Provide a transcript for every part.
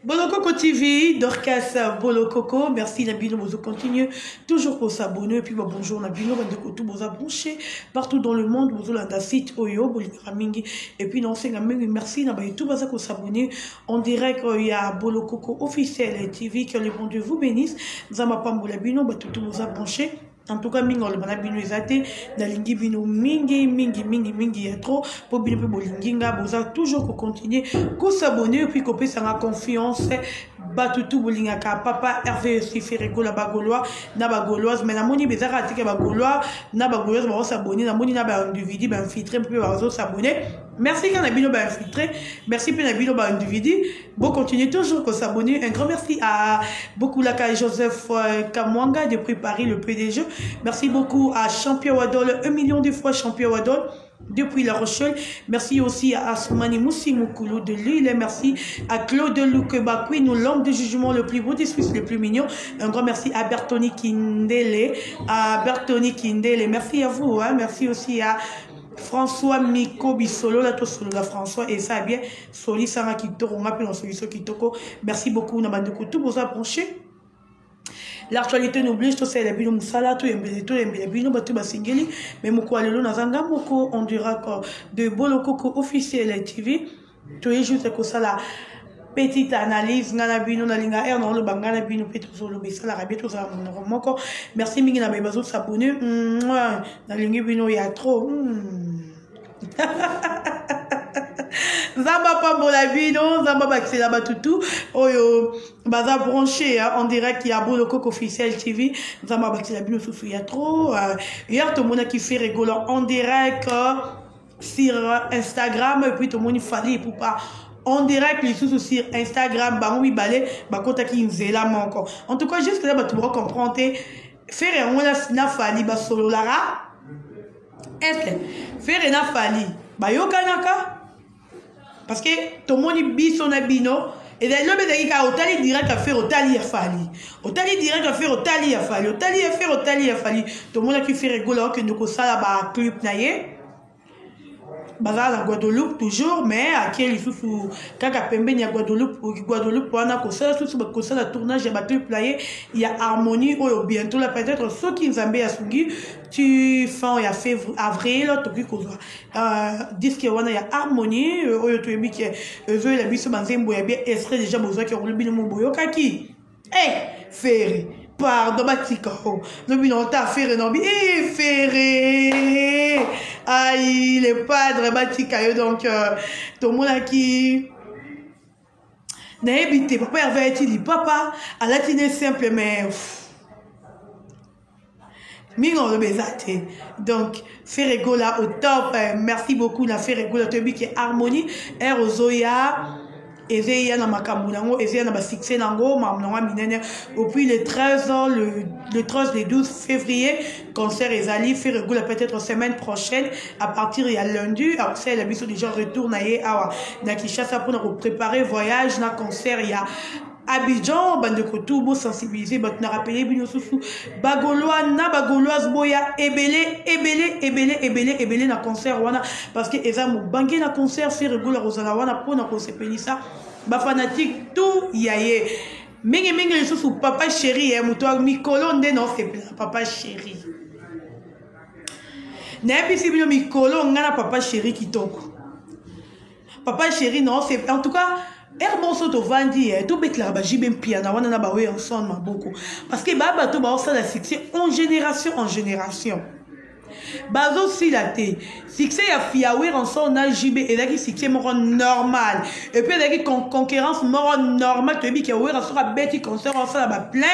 Bolokoko TV, Dorcas Bolokoko, merci Nabino, vous continuez toujours pour s'abonner, et puis bonjour Nabino, vous abonner partout dans le monde, vous avez un site Oyo, Bolikamingi, et puis non, c'est merci Nabino, tout pour s'abonner, on dirait qu'il y a Bolokoko officiel TV, que le bon Dieu vous bénisse, Zamapam Bolabino, tout vous abonner. En tout cas, mingo le bana bino ezate na lingi bino mingi ya trop pour bino pe bolinginga boza toujours ko continuer ko s'abonner puis ko pesa nga confiance batutu bolinga ka papa Hervé aussi Ferrego la bagolois na bagoloise mais na moni bezaka atike bagolois na bagoloise ba s'abonner na moni na ba individu ba infiltrer pe ba s'abonner. Merci quand Nabino va infiltrer. Merci pour Nabino va individu. Bon, continuez toujours à s'abonner. Un grand merci à beaucoup la Joseph Kamwanga depuis Paris, le PDG. Merci beaucoup à Champion Wadol, 1 million de fois Champion Wadol depuis La Rochelle. Merci aussi à Asmani Moussimoukoulou de Lille. Merci à Claude Loukebakui, nous l'homme de jugement le plus beau des Suisses, le plus mignon. Un grand merci à Bertoni Kindele. Merci à vous. Hein. Merci aussi à François Miko Bisolo, la solo la François et ça bien Soli Sara Kitoko, on appelle en solution Kitoko. Merci beaucoup, Namandeko, tout pour approcher. L'actualité n'oblige, tout c'est les bino musala, tout les bino batu basingeli, mais moko alelo nazanga moko on dira de Bolokoko officiel TV. Tout est juste que ça la petite analyse ngana bino na linga er non le bangana bino peto solo besala rabia tout ça moko. Merci mingi na bebazo s'abonner. Na lingi bino ya trop. Zamba pas bolabino, Zamba baxela batutu, oyo baza branché en direct, il y a Bolokoko officiel TV, Zamba baxela bino sous il y a trop. Hier tout le monde qui fait rigoler en direct sur Instagram et puis tout le monde il fallait pour pas en direct les sous sur Instagram, bah oui balé, bah quand qui nzela encore. En tout cas juste là bah tu pourras comprendre faire on a fali bah solo lara. Est-ce faire na fali bah yo kanaka parce que tout le monde dit son abino et l'homme est dit otali direct à faire otali à fali otali direct à faire otali à fali otali à faire otali à fali tout le monde qui fait rigoler que nous ça là bas club naie bazar la Guadeloupe toujours mais à qui il faut kaka pembe ni Guadeloupe pour na ko ça tout ko ça la tournage à club naie il y a harmonie ou bientôt là peut-être ceux qui nzambe ya sungi tu fin il y a février avril tout qui ko disque wana ya harmonie oyo to yebi ke veut la biso banzembo ya bien extrait déjà besoin que le bino boyo kaki ferré pardon batika le bino ta ferré non bi ferré aïe les padres batika yo donc tout le monde qui n'a évité papa Hervé dit papa à la tine simple mais Mingo le bezate. Donc, Ferrego là au top. Merci beaucoup, la Ferrego là, tu qui est harmonie. Erozoya, Ezeya na makambulango, Ezeya na basixé nango, mamnonga minene. Et puis le 13, le 12 février, concert Ezali, Ferrego là peut-être semaine prochaine, à partir il y a lundi. Alors, c'est la mission déjà retourne à Kinshasa pour nous préparer voyage, na concert, il y a Abidjan, bande kotou, bo sensibiliser, bot na rappeler bino sousou, bagolois na bagoloise boya, ebele na concert wana, parce que eza mou bangi na concert, fait rigolo rosana wana, pour na konsepeli ça, ba fanatique tout yaye, mingi les sousou, papa chéri, moutoua, mikolo nde non, c'est papa chéri. N'est si bino mikolo, ngana papa chéri qui toko. Papa chéri, non, c'est, en tout cas, Hermonso to vandi tout betla ba jibem piana wana na ba we ensemble beaucoup parce que ba bato ba ça la succès en génération bazo si la té succès ya fiawer ensemble na jibé et là qui succès mo normal et puis là qui concurrence mo normal to bi ki wer ensemble beti concert ensemble ba plein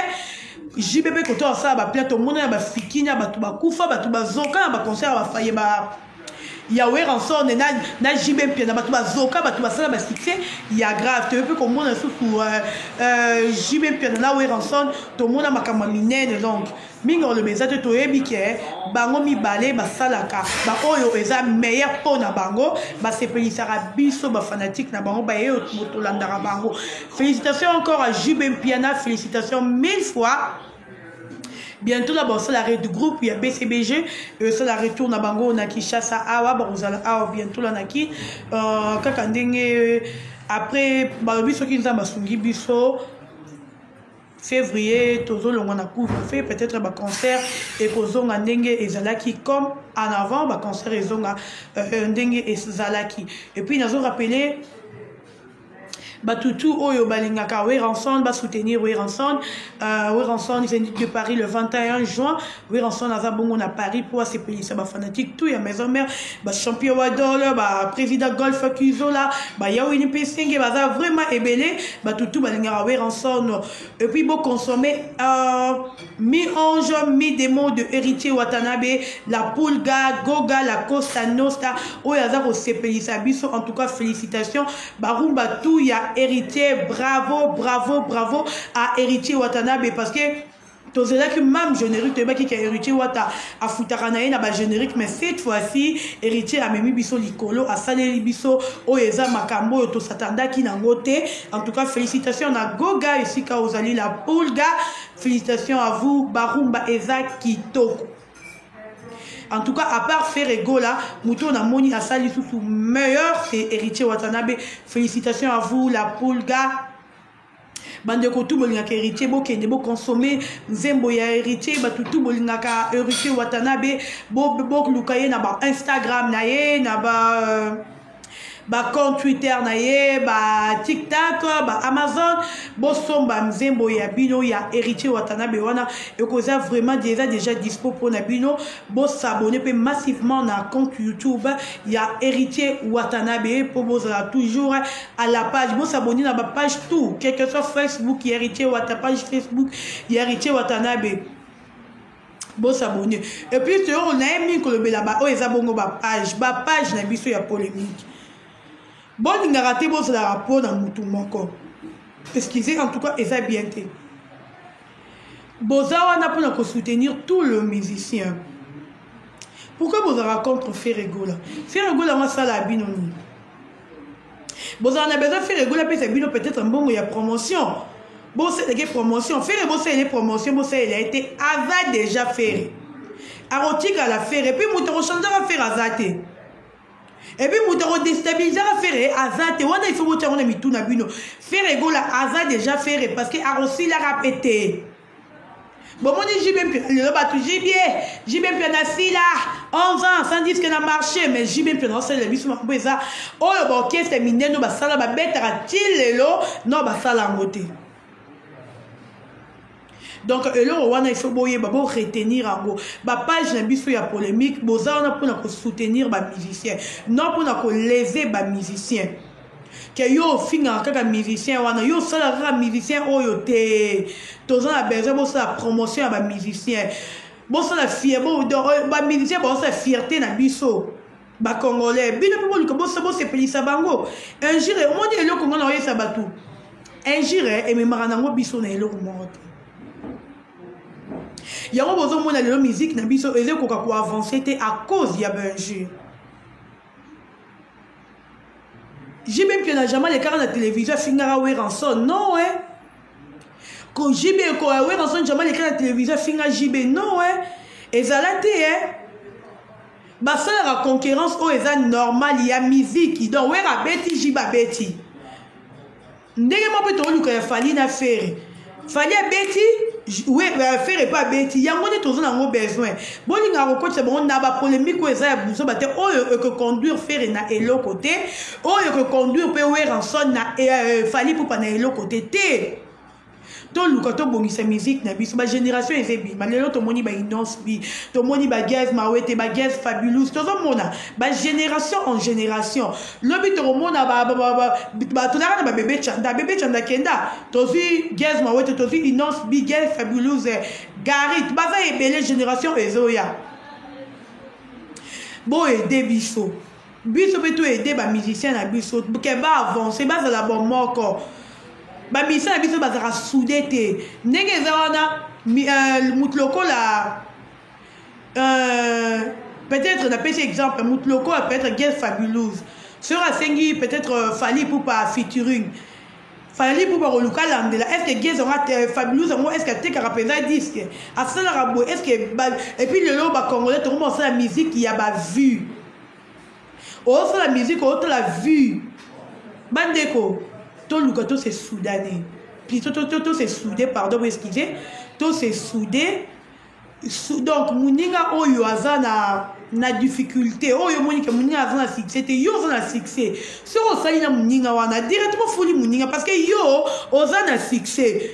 jibé ko to ensemble ba plein to mona ba fikina ba to ba kufa ba to ba zonka ba concert ba faye ba Yahweh en son na jibem pia na batu bazoka batu basala ba succès ya grave tu peux comme on a sous jibem pia na Yahweh en son to mona makama minene donc mingo le bezate to ebike bango mi balé basalaka ba oyo eza meilleur pour na bango ba sepelisara biso ba fanatique na bango ba yo moto landara bango félicitations encore à jibem piana félicitations 1000 fois. Bientôt là bon c'est l'arrêt du groupe il y a BCBG c'est la retour na bango na Kinshasa awa barozala awa bientôt là naki kakandenge après balobi soki nzambe asungi biso février tozolongwa na couvre-feu peut-être ba concert ekozonga ndenge ezalaki comme en avant ba concert ezonga ndenge ezalaki. Et puis nazo rappeler Batutu oyo balingaka Weranson ba soutenir Weranson Zénith de Paris le 21 juin. Weranson aza bongo na Paris pour se pelisa ba fanatique tout ya maison mère ba champion wa dollar ba président golf Kuzola ba Yawini Pesenge baza vraiment ébélé Batutu balingaka Weranson. Et puis bon consommer mi-ange mi-démon de héritier Watanabe, la Pulga Goga, la Costa Nostra oyo aza ko se pelisa biso. En tout cas félicitations barumba tout ya héritier, bravo à héritier Watanabe parce que tous les que même générique qui est héritier Wata a foutaranaï na ba générique mais cette fois-ci héritier a memi biso likolo a salé biso oyeza makambo to satanda ki nangote. En tout cas félicitations na Goga ici ka ozali la Pulga, félicitations à vous barumba eza kitoko. En tout cas, à part Ferrego là, Mouton a moni à sali sous meilleur, c'est héritier Watanabe. Félicitations à vous, la Pulga. Bande ko tout bolingaka héritier, bo kende bo consommer, nzembo ya héritier, ba tout bolingaka héritier Watanabe, bo lukaye na ba Instagram na ye, na ba compte Twitter na ye, ba TikTok, ba Amazon, bo somba mzembo ya bino ya héritier Watanabe wana ekoza vraiment déjà dispo pour na bino. Bo s'abonner pe massivement na compte YouTube ya héritier Watanabe pour vous toujours à la page. Bo s'abonner na ba page tout, quel que soit Facebook ya héritier Watanabe, page Facebook ya héritier Watanabe. Bon s'abonner. Et puis on a mis que le belaba o ezabongo ba page na biso ya polémique. Bon, il n'a raté bon la rapport dans mon tout moko. Excusez, en tout cas, et ça bien été. Bozawa n'a pas soutenir tous les musiciens. Pourquoi vous avez contre Ferrego là? Ferrego là, moi ça la binoni. Bozawa a besoin de Ferrego là, puis c'est bino peut-être un bon il y a promotion. Bon, c'est des promotions. Ferrego c'est les promotions, bon ça il a été avant déjà fait. Arotique à la faire et puis mouton changer à faire azate. Et puis, nous avons déstabilisé à faire Azate. Il faut que nous ayons tout na bino. Ferrego la Azate déjà fait parce que Arossi l'a répété. Bon, moi, j'ai bien pu. J'ai bien pu nassi là. 11 ans, sans dire que n'a marché. Mais j'ai bien pu dans cette émission. Oh, le banquier, c'est miné. Nous, ça la bête à Tilelo. Non, ça la moté. Donc, il faut retenir en gros. La page de la polémique, pour soutenir les musiciens. Non pour léser les musiciens. Que yo finga kaka musicien wana yo sala kaka musicien oyo te. Tozo na besoin bo la promotion ya ba musicien. Bo sala fier bo ba musicien bo sa fierté na biso. Ba congolais bino pe bo se pelisa bango. Un jour au monde eloko ngona oyesa batu. Un jour e me maranango biso na eloko monte. Yango bozo mona lelo musique na biso ezeko ko avancer te à cause ya benjure. J'ai même que n'a jamais les cartes de la télévision fingara Weranson non ouais. Quand JB ko Weranson jamais les cartes de la télévision finga JB non ouais. Ezalate hein. Ba ça la concurrence o eza normal il y a musique donc wera beti jiba beti. Ndenge mo beto luka ya fali na faire. Fali beti oui, faire pas bêtis. Il y a mon étoile dans mon besoin. Bon, il y a un coach, c'est bon, on a pas polémique ou ça, vous savez, oh, que conduire faire na et l'autre côté, oh, que conduire peut ouvrir en son na et fallait pour pas na et l'autre côté. Tout le côté bon, c'est musique na bis. Ma génération est bi. Malheureusement, tout le monde ba innocent bi. Tout le monde ba gaz, ma ouete ba gaz fabulous. Tout le monde ba génération en génération. Le but tout le monde ba tout la ba bébé chanda kenda. Tozi gaz ma ouete tozi innocent bi gaz fabulous. Garit ba za ebele génération ezoya. Bon aider biso. Biso peut tout aider ba musicien na biso. Ke ba avancer ba za la bon moko. Ba misa na biso bazara soudé te ndenge zawana mutloko la peut-être na pêche exemple mutloko peut être guerre fabuleuse sera sengi peut-être fali pour pas featuring fali pour pas le calendrier est-ce que guerre aura fabuleuse moi est-ce que te carapeza disque à ça la rabo est-ce que et puis le loba congolais tout commencer la musique il y a ba vue oh ça la musique oh la vue bandeko to luka to se soudanais plutôt to se soudé pardon excusez to se soudé donc muninga oyo aza na difficulté oyo monika muninga aza na succès te yo aza na succès so osali na muninga wana directement foli muninga parce que yo oza na succès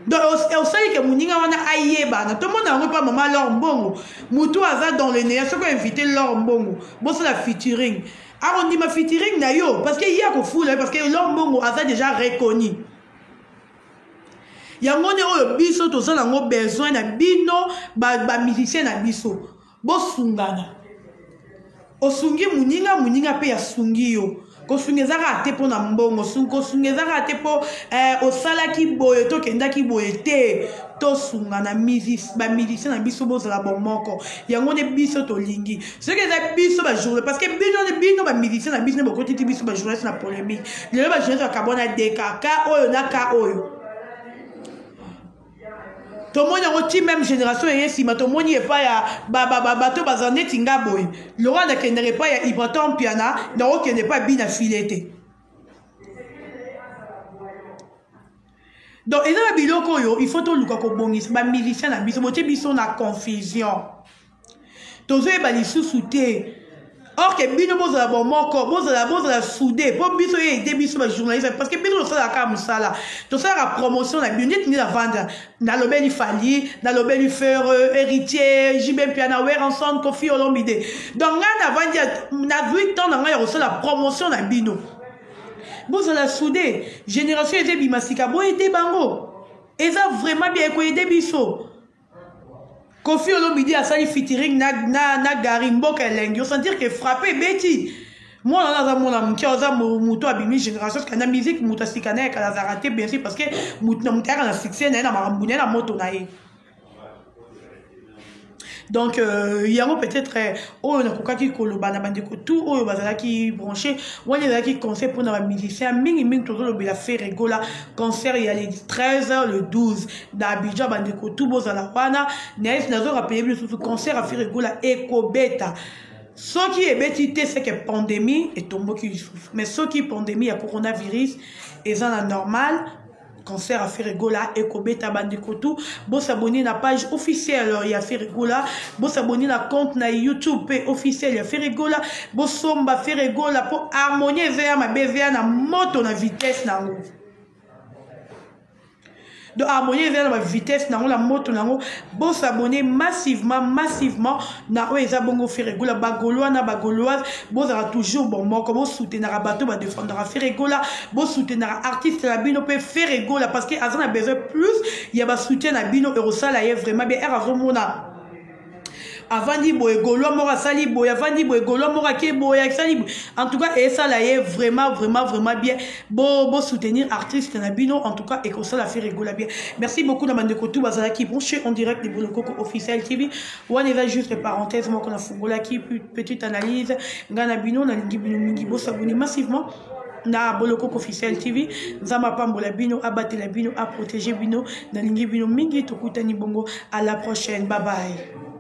donc osali ke muninga wana ayebana to mona yango pa mama Laure Mbongo mutu aza dans le néant soko invité Laure Mbongo boso la featuring arrondima featuring na yo parce que ya ko fula parce que Laure Mbongo aza déjà reconnu yango ne oyo biso tozala ngo besoin na bino ba musicien na biso bosungana osungi muninga pe ya sungi yo kosungi ezaka te po na mbongo kosungi ezaka te po osalaki boye to kendaki boye te tosungana ba musicien na biso bozala bomoko yango ne biso tolingi soki eza biso ba journée parce que bino ba musicien na biso ne bokotiti biso ba journée na polémique lelo ba journée akabona deka ka oyo na ka oyo tomoni yango ti même génération eye nsima tomoni epa ya bato baza neti nga boye lora nakendaka epa ya Ibraton Piana nakokende epa bina file te donc eza na biloko oyo il faut toluka kobongisa bamusicien na biso botie biso na confusion tozoyeba lisusu te or que bino bozala bomoko bozala soudé po biso ye aide biso ba journaliste parce que bino tosala ka musala tosala promotion na bino neti la vendre na lobeli Fali na lobeli Fer héritier JB Piana wer ensemble Kofi Olomide donc nga na vandi na 8 ans na nga ya la promotion na bino bozala soudé génération ete bimasika bo aide bango eza vraiment bien ko aide biso Kofi Olomide a sali featuring na Gary Mboka elengi on sentir que frappé beti moi on a mon ami qui a muto abimi génération parce que na musique muto sikana ka la raté bien sûr parce que muto na mutaka na succès na marambune na moto na ye donc yango peut-être oyo nakokaki koloba na bandeko tout oyo bazalaki branché wani ezalaki concert pour na musicien mingi tozolobela Ferregola concert il y a les 13h le 12 d'Abidjan bandeko tout bozala wana nazo rappeler biso concert à Ferregola ekobeta soki ebeti te c'est que pandémie etomboki lisusu mais soki pandémie ya coronavirus eza na normal concert à Ferregola ekobeta bandeko tout bo s'abonner na page officielle ya Ferregola bo s'abonner na compte na YouTube officiel ya Ferregola bo somba Ferregola pour harmonier vers ma bevia na moto na vitesse nango de harmonier vers la vitesse nango la moto nango bo s'abonner massivement na oeza bongo Ferregola bagolois na bagoloise bo zara toujours bon moko bo soutenir bateau ba défendre Ferregola bo soutenir artiste la bino pe Ferregola parce que azana besoin plus il y a ba soutien na bino erosala ye vraiment bien erazomona avandi boye golo mora sali boye avandi boye golo mora ke boye sali en tout cas et ça là est vraiment bien bo soutenir artiste na bino en tout cas et que ça la fait rigoler bien merci beaucoup na bande kotou bazala qui branché en direct de Bolokoko officiel TV one est juste parenthèse moi qu'on a fungola qui petite analyse ngana bino na lingi bino mingi bo s'abonner massivement na Bolokoko officiel TV nzamba pambola bino abatela bino a protéger bino na lingi bino mingi tokutani bongo à la prochaine bye bye.